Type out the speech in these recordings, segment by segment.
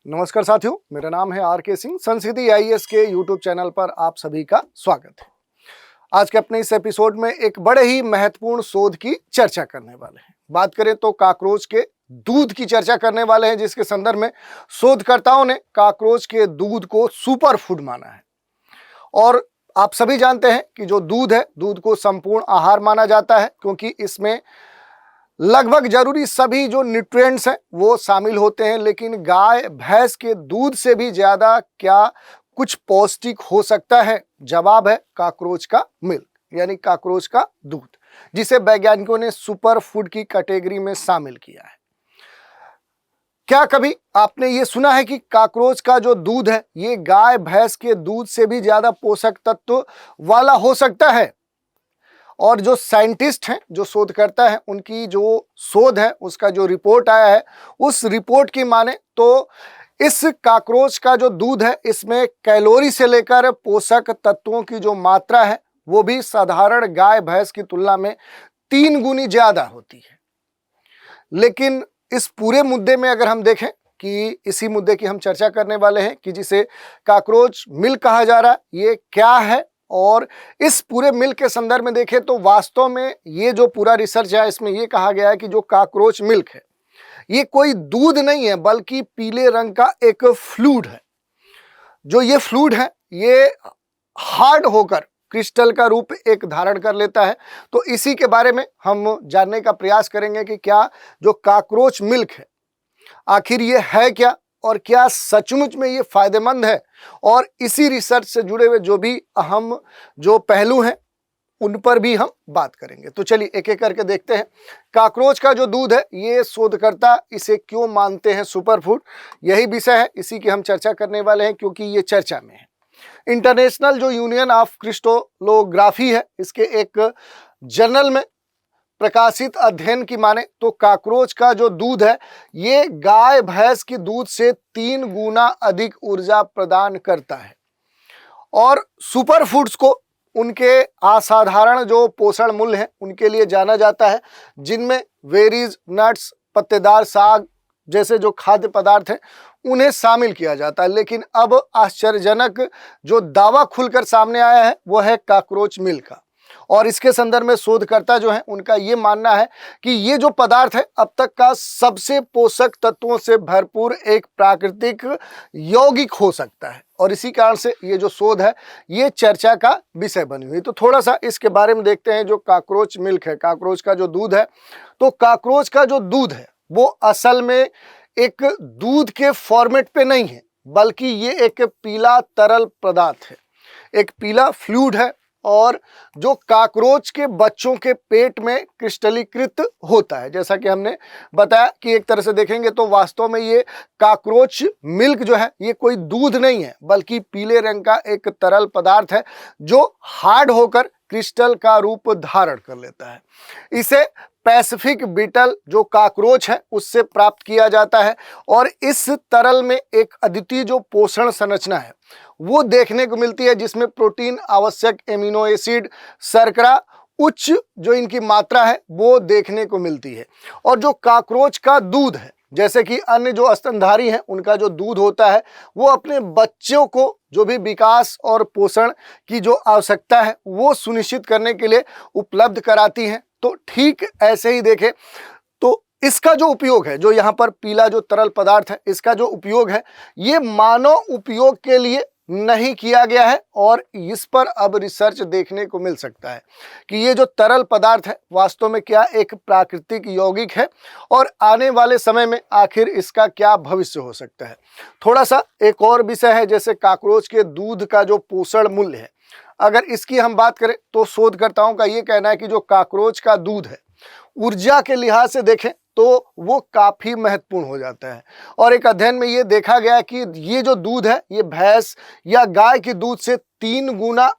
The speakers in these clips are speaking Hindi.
नमस्कार साथियों, मेरा नाम है आर के सिंह। संस्कृति आईएएस के यूट्यूब चैनल पर आप सभी का स्वागत है। आज के अपने इस एपिसोड में एक बड़े ही महत्वपूर्ण शोध की चर्चा करने वाले हैं। बात करें तो काकरोच के दूध की चर्चा करने वाले हैं, जिसके संदर्भ में शोधकर्ताओं ने काकरोच के दूध को सुपर फूड माना है। और आप सभी जानते हैं कि जो दूध है, दूध को संपूर्ण आहार माना जाता है, क्योंकि इसमें लगभग जरूरी सभी जो न्यूट्रिएंट्स हैं वो शामिल होते हैं। लेकिन गाय भैंस के दूध से भी ज्यादा क्या कुछ पौष्टिक हो सकता है? जवाब है काकरोच का मिल्क, यानी काकरोच का दूध, जिसे वैज्ञानिकों ने सुपर फूड की कैटेगरी में शामिल किया है। क्या कभी आपने ये सुना है कि काकरोच का जो दूध है ये गाय भैंस के दूध से भी ज्यादा पोषक तत्व वाला हो सकता है? और जो साइंटिस्ट हैं, जो शोधकर्ता हैं, उनकी जो शोध है, उसका जो रिपोर्ट आया है, उस रिपोर्ट की माने तो इस काकरोच का जो दूध है इसमें कैलोरी से लेकर पोषक तत्वों की जो मात्रा है वो भी साधारण गाय भैंस की तुलना में 3 गुनी ज्यादा होती है। लेकिन इस पूरे मुद्दे में अगर हम देखें कि इसी मुद्दे की हम चर्चा करने वाले हैं कि जिसे काकरोच मिल्क कहा जा रहा है, ये क्या है। और इस पूरे मिल्क के संदर्भ में देखें तो वास्तव में ये जो पूरा रिसर्च है इसमें ये कहा गया है कि जो काकरोच मिल्क है ये कोई दूध नहीं है, बल्कि पीले रंग का एक फ्लूइड है। जो ये फ्लूइड है ये हार्ड होकर क्रिस्टल का रूप एक धारण कर लेता है। तो इसी के बारे में हम जानने का प्रयास करेंगे कि क्या जो काकरोच मिल्क है आखिर ये है क्या, और क्या सचमुच में ये फायदेमंद है। और इसी रिसर्च से जुड़े हुए जो भी अहम जो पहलू हैं उन पर भी हम बात करेंगे। तो चलिए एक एक करके देखते हैं। काकरोच का जो दूध है ये शोधकर्ता इसे क्यों मानते हैं सुपर फूड, यही विषय है, इसी की हम चर्चा करने वाले हैं क्योंकि ये चर्चा में है। इंटरनेशनल जो यूनियन ऑफ क्रिस्टलोग्राफी है, इसके एक जर्नल में प्रकाशित अध्ययन की माने तो काकरोच का जो दूध है ये गाय भैंस की दूध से 3 गुना अधिक ऊर्जा प्रदान करता है। और सुपर फूड्स को उनके असाधारण जो पोषण मूल्य हैं उनके लिए जाना जाता है, जिनमें वेरीज, नट्स, पत्तेदार साग जैसे जो खाद्य पदार्थ हैं उन्हें शामिल किया जाता है। लेकिन अब आश्चर्यजनक जो दावा खुलकर सामने आया है वो है काकरोच मिल्क का। और इसके संदर्भ में शोधकर्ता जो हैं उनका ये मानना है कि ये जो पदार्थ है अब तक का सबसे पोषक तत्वों से भरपूर एक प्राकृतिक यौगिक हो सकता है। और इसी कारण से ये जो शोध है ये चर्चा का विषय बनी हुई। तो थोड़ा सा इसके बारे में देखते हैं। जो काकरोच मिल्क है, काकरोच का जो दूध है, तो काकरोच का जो दूध है वो असल में एक दूध के फॉर्मेट पे नहीं है, बल्कि ये एक पीला तरल पदार्थ है, एक पीला फ्लूइड है, और जो काकरोच के बच्चों के पेट में क्रिस्टलीकृत होता है। जैसा कि हमने बताया कि एक तरह से देखेंगे तो वास्तव में ये काकरोच मिल्क जो है ये कोई दूध नहीं है, बल्कि पीले रंग का एक तरल पदार्थ है जो हार्ड होकर क्रिस्टल का रूप धारण कर लेता है। इसे पैसिफिक बीटल जो काकरोच है उससे प्राप्त किया जाता है। और इस तरल में एक अद्वितीय जो पोषण संरचना है वो देखने को मिलती है, जिसमें प्रोटीन, आवश्यक एमिनो एसिड, शर्करा, उच्च जो इनकी मात्रा है वो देखने को मिलती है। और जो काकरोच का दूध है, जैसे कि अन्य जो स्तनधारी हैं उनका जो दूध होता है वो अपने बच्चों को जो भी विकास और पोषण की जो आवश्यकता है वो सुनिश्चित करने के लिए उपलब्ध कराती हैं। तो ठीक ऐसे ही देखें तो इसका जो उपयोग है, जो यहाँ पर पीला जो तरल पदार्थ है, इसका जो उपयोग है ये मानव उपयोग के लिए नहीं किया गया है। और इस पर अब रिसर्च देखने को मिल सकता है कि ये जो तरल पदार्थ है वास्तव में क्या एक प्राकृतिक यौगिक है, और आने वाले समय में आखिर इसका क्या भविष्य हो सकता है। थोड़ा सा एक और विषय है, जैसे काकरोच के दूध का जो पोषण मूल्य है, अगर इसकी हम बात करें तो शोधकर्ताओं का ये कहना है कि जो काकरोच का दूध है ऊर्जा के लिहाज से देखें तो वो काफी महत्वपूर्ण हो जाता है। और एक अध्ययन में ये देखा गया कि ये जो दूध है ये भैंस या गाय के दूध से 3 गुना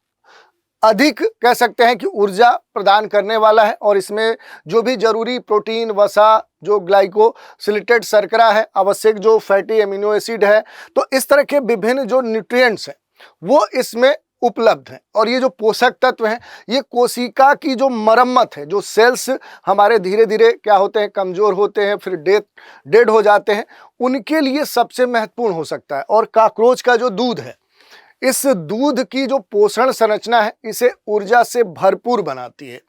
अधिक कह सकते हैं कि ऊर्जा प्रदान करने वाला है। और इसमें जो भी जरूरी प्रोटीन, वसा, जो ग्लाइकोसिलेटेड शर्करा है, आवश्यक जो फैटी एमिनो एसिड है, तो इस तरह के विभिन्न जो न्यूट्रिएंट्स हैं वो इसमें उपलब्ध हैं। और ये जो पोषक तत्व हैं ये कोशिका की जो मरम्मत है, जो सेल्स हमारे धीरे धीरे क्या होते हैं, कमजोर होते हैं, फिर डेड हो जाते हैं, उनके लिए सबसे महत्वपूर्ण हो सकता है। और काकरोच का जो दूध है, इस दूध की जो पोषण संरचना है इसे ऊर्जा से भरपूर बनाती है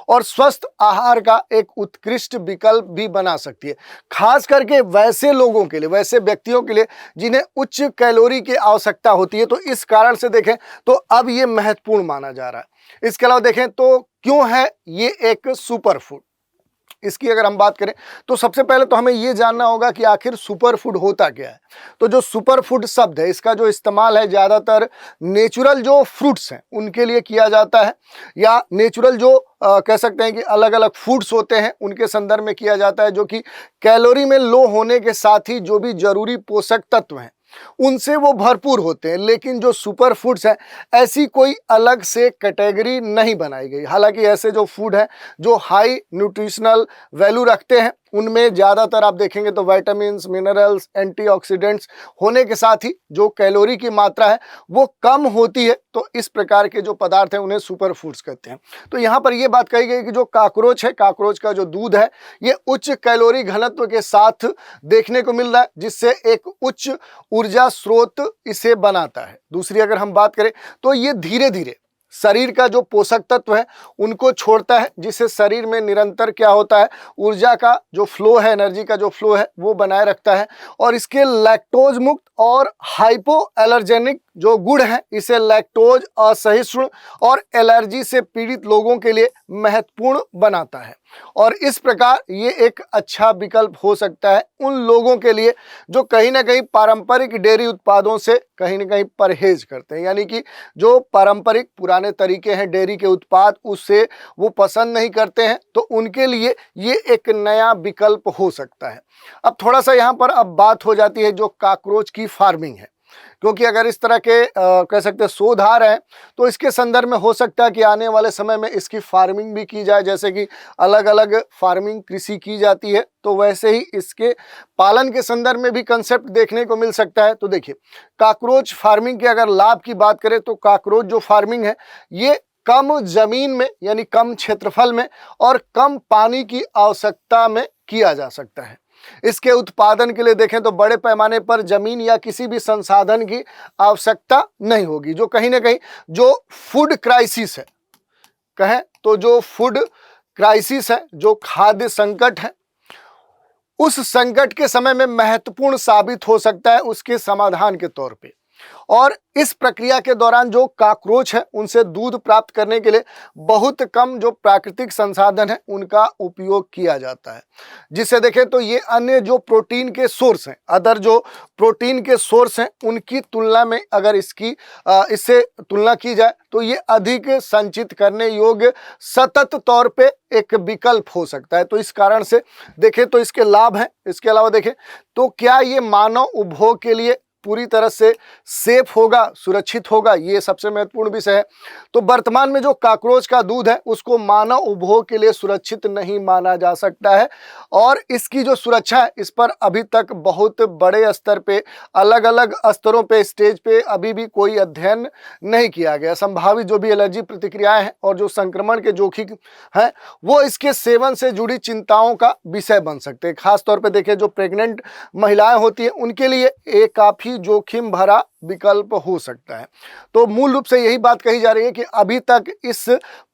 और स्वस्थ आहार का एक उत्कृष्ट विकल्प भी बना सकती है, खास करके वैसे लोगों के लिए, वैसे व्यक्तियों के लिए जिन्हें उच्च कैलोरी की आवश्यकता होती है। तो इस कारण से देखें तो अब ये महत्वपूर्ण माना जा रहा है। इसके अलावा देखें तो क्यों है ये एक सुपर फूड, इसकी अगर हम बात करें तो सबसे पहले तो हमें ये जानना होगा कि आखिर सुपर फूड होता क्या है। तो जो सुपर फूड शब्द है इसका जो इस्तेमाल है ज़्यादातर नेचुरल जो फ्रूट्स हैं उनके लिए किया जाता है, या नेचुरल जो कह सकते हैं कि अलग अलग फूड्स होते हैं उनके संदर्भ में किया जाता है, जो कि कैलोरी में लो होने के साथ ही जो भी जरूरी पोषक तत्व हैं उनसे वो भरपूर होते हैं। लेकिन जो सुपर फूड्स हैं ऐसी कोई अलग से कैटेगरी नहीं बनाई गई। हालांकि ऐसे जो फूड हैं जो हाई न्यूट्रिशनल वैल्यू रखते हैं उनमें ज़्यादातर आप देखेंगे तो विटामिन्स, मिनरल्स, एंटीऑक्सीडेंट्स होने के साथ ही जो कैलोरी की मात्रा है वो कम होती है। तो इस प्रकार के जो पदार्थ हैं उन्हें सुपर फूड्स कहते हैं। तो यहाँ पर ये बात कही गई कि जो काकरोच है, काकरोच का जो दूध है ये उच्च कैलोरी घनत्व के साथ देखने को मिल रहा है, जिससे एक उच्च ऊर्जा स्रोत इसे बनाता है। दूसरी अगर हम बात करें तो ये धीरे धीरे शरीर का जो पोषक तत्व है उनको छोड़ता है, जिससे शरीर में निरंतर क्या होता है, ऊर्जा का जो फ्लो है, एनर्जी का जो फ्लो है वो बनाए रखता है। और इसके लैक्टोज मुक्त और हाइपो एलर्जेनिक जो गुण है इसे लैक्टोज असहिष्णु और एलर्जी से पीड़ित लोगों के लिए महत्वपूर्ण बनाता है। और इस प्रकार ये एक अच्छा विकल्प हो सकता है उन लोगों के लिए जो कहीं ना कहीं पारंपरिक डेयरी उत्पादों से कहीं ना कहीं परहेज करते हैं, यानी कि जो पारंपरिक पुराने तरीके हैं डेयरी के उत्पाद उससे वो पसंद नहीं करते हैं, तो उनके लिए ये एक नया विकल्प हो सकता है। अब थोड़ा सा यहाँ पर अब बात हो जाती है जो काकरोच की फार्मिंग है, क्योंकि अगर इस तरह के कह सकते हैं शोध आ रहे हैं तो इसके संदर्भ में हो सकता है कि आने वाले समय में इसकी फार्मिंग भी की जाए। जैसे कि अलग अलग फार्मिंग कृषि की जाती है तो वैसे ही इसके पालन के संदर्भ में भी कंसेप्ट देखने को मिल सकता है। तो देखिए, काकरोच फार्मिंग के अगर लाभ की बात करें तो काकरोच जो फार्मिंग है ये कम जमीन में यानी कम क्षेत्रफल में और कम पानी की आवश्यकता में किया जा सकता है। इसके उत्पादन के लिए देखें तो बड़े पैमाने पर जमीन या किसी भी संसाधन की आवश्यकता नहीं होगी, जो कहीं ना कहीं जो फूड क्राइसिस है, कहें तो जो फूड क्राइसिस है, जो खाद्य संकट है, उस संकट के समय में महत्वपूर्ण साबित हो सकता है उसके समाधान के तौर पे। और इस प्रक्रिया के दौरान जो काकरोच है उनसे दूध प्राप्त करने के लिए बहुत कम जो प्राकृतिक संसाधन है उनका उपयोग किया जाता है, जिसे देखें तो ये अन्य जो प्रोटीन के सोर्स हैं, अदर जो प्रोटीन के सोर्स हैं उनकी तुलना में अगर इससे तुलना की जाए तो ये अधिक संचित करने योग्य सतत तौर पे एक विकल्प हो सकता है। तो इस कारण से देखें तो इसके लाभ हैं। इसके अलावा देखें तो क्या ये मानव उपभोग के लिए पूरी तरह से सेफ होगा, सुरक्षित होगा, ये सबसे महत्वपूर्ण विषय है। तो वर्तमान में जो काकरोच का दूध है उसको मानव उपभोग के लिए सुरक्षित नहीं माना जा सकता है और इसकी जो सुरक्षा है इस पर अभी तक बहुत बड़े स्तर पे, अलग अलग स्तरों पे, स्टेज पे अभी भी कोई अध्ययन नहीं किया गया। संभावित जो भी एलर्जी प्रतिक्रियाएं हैं और जो संक्रमण के जोखिम हैं वो इसके सेवन से जुड़ी चिंताओं का विषय बन सकते हैं। खासतौर पर देखें जो प्रेग्नेंट महिलाएं होती हैं उनके लिए एक काफी जोखिम भरा विकल्प हो सकता है। तो मूल रूप से यही बात कही जा रही है कि अभी तक इस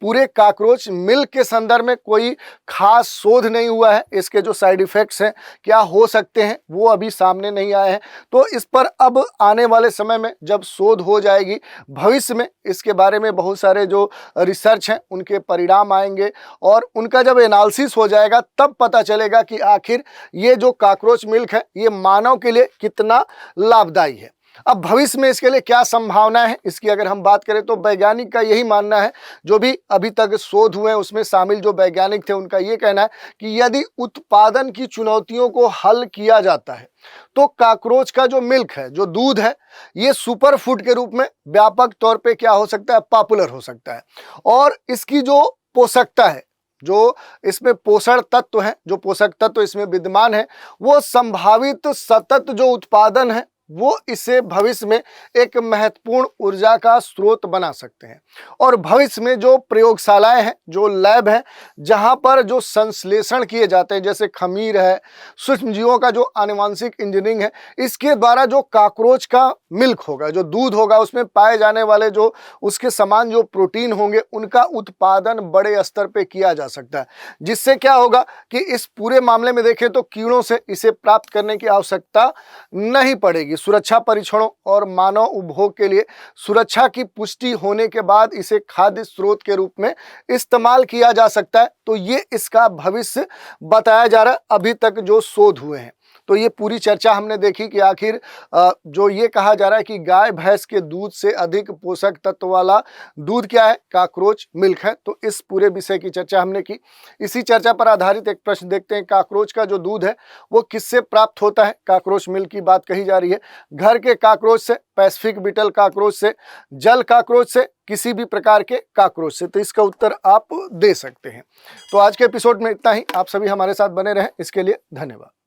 पूरे काकरोच मिल्क के संदर्भ में कोई खास शोध नहीं हुआ है। इसके जो साइड इफेक्ट्स हैं क्या हो सकते हैं वो अभी सामने नहीं आए हैं। तो इस पर अब आने वाले समय में जब शोध हो जाएगी, भविष्य में इसके बारे में बहुत सारे जो रिसर्च हैं उनके परिणाम आएंगे और उनका जब एनालिसिस हो जाएगा तब पता चलेगा कि आखिर ये जो काकरोच मिल्क है ये मानव के लिए कितना लाभदायी है। अब भविष्य में इसके लिए क्या संभावना है, इसकी अगर हम बात करें तो वैज्ञानिक का यही मानना है, जो भी अभी तक शोध हुए हैं उसमें शामिल जो वैज्ञानिक थे उनका ये कहना है कि यदि उत्पादन की चुनौतियों को हल किया जाता है तो काकरोच का जो मिल्क है, जो दूध है, ये सुपर फूड के रूप में व्यापक तौर पे क्या हो सकता है, पॉपुलर हो सकता है। और इसकी जो पोषकता है, जो इसमें पोषण तत्व हैं, जो पोषक तत्व इसमें विद्यमान है, वो संभावित सतत जो उत्पादन है वो इसे भविष्य में एक महत्वपूर्ण ऊर्जा का स्रोत बना सकते हैं। और भविष्य में जो प्रयोगशालाएं हैं, जो लैब है, जहां पर जो संश्लेषण किए जाते हैं, जैसे खमीर है, सूक्ष्मजीवों का जो आनुवांशिक इंजीनियरिंग है, इसके द्वारा जो कॉकरोच का मिल्क होगा, जो दूध होगा, उसमें पाए जाने वाले जो उसके समान जो प्रोटीन होंगे, उनका उत्पादन बड़े स्तर पे किया जा सकता है। जिससे क्या होगा कि इस पूरे मामले में देखें तो कीड़ों से इसे प्राप्त करने की आवश्यकता नहीं पड़ेगी। सुरक्षा परीक्षणों और मानव उपभोग के लिए सुरक्षा की पुष्टि होने के बाद इसे खाद्य स्रोत के रूप में इस्तेमाल किया जा सकता है। तो ये इसका भविष्य बताया जा रहा है अभी तक जो शोध हुए हैं। तो ये पूरी चर्चा हमने देखी कि आखिर जो ये कहा जा रहा है कि गाय भैंस के दूध से अधिक पोषक तत्व वाला दूध क्या है, कॉकरोच मिल्क है। तो इस पूरे विषय की चर्चा हमने की। इसी चर्चा पर आधारित एक प्रश्न देखते हैं, कॉकरोच का जो दूध है वो किससे प्राप्त होता है? कॉकरोच मिल्क की बात कही जा रही है। घर के कॉकरोच से, पैसिफिक बीटल कॉकरोच से, जल कॉकरोच से, किसी भी प्रकार के कॉकरोच से? तो इसका उत्तर आप दे सकते हैं। तो आज के एपिसोड में इतना ही। आप सभी हमारे साथ बने रहें, इसके लिए धन्यवाद।